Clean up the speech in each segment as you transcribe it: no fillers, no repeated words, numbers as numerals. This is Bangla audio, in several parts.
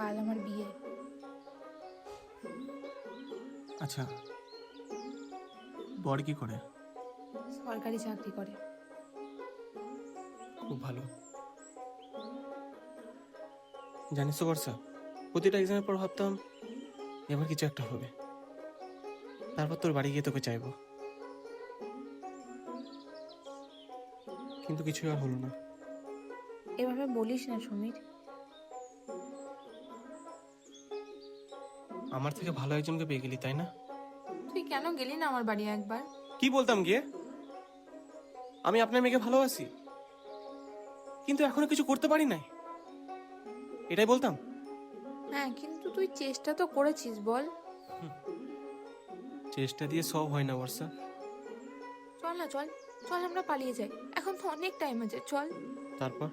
কাল আমার বিয়ে। আচ্ছা, বর কি করে? সরকারি চাকরি করে। খুব ভালো। জানিস তো বর্ষা, প্রতিটা এক্সামের পর ভাবতাম এবার কিছু একটা হবে, তারপর তোর বাড়ি গিয়ে তোকে চাইবো, কিন্তু কিছুই আর হলো না। এভাবে বলিস না সমীর। আমার থেকে ভালো একজনকে পেয়ে গেলি, তাই না? তুই কেন গেলি না আমার বাড়ি একবার? কি বলতাম গিয়ে, আমি আপনার মেয়েকে ভালোবাসি, কিন্তু এখনো কিছু করতে পারি নাই, এটাই বলতাম। হ্যাঁ, কিন্তু তুই চেষ্টা তো করেছিস, বল। চেষ্টা দিয়ে সব হয় না বর্ষা। চল না, চল চল, আমরা পালিয়ে যাই, এখন তো অনেক টাইম আছে, চল। তারপর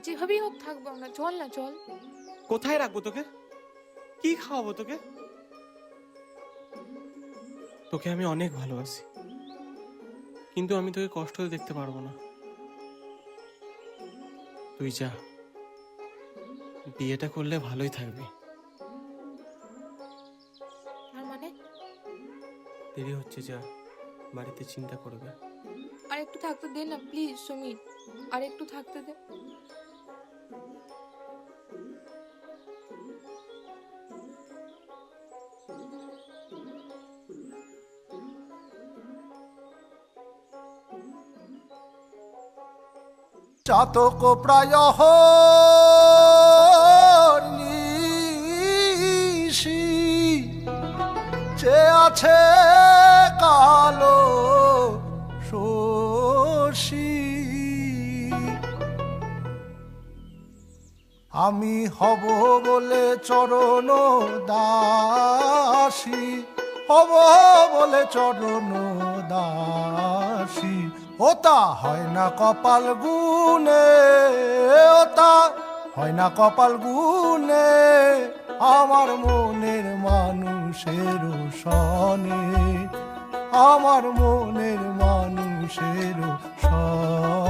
যেভাবেই হোক থাকবো আমরা, চল না, চল। কোথায় রাখবো তোকে, কি খাওয়াবো তোকে? তোকে আমি অনেক ভালোবাসি, কিন্তু আমি তোকে কষ্ট হতে দেখতে পারবো না। তুই যা, বিয়েটা করলে ভালোই থাকবি। আর মানে? দেরি হচ্ছে, যা, বাড়িতে চিন্তা করবে। আর একটু থাকতে দে না প্লিজ সমীর, আর একটু থাকতে দে। চাতক প্রায় নিশি চে আছে কালো শশী, আমি হব বলে চরণ দাসী, হব বলে চরণ দাসী, ওতা হয় না কপাল গুনে, ওতা হয় না কপাল গুনে, আমার মনের মানুষের সনে, আমার মনের মানুষের সনে।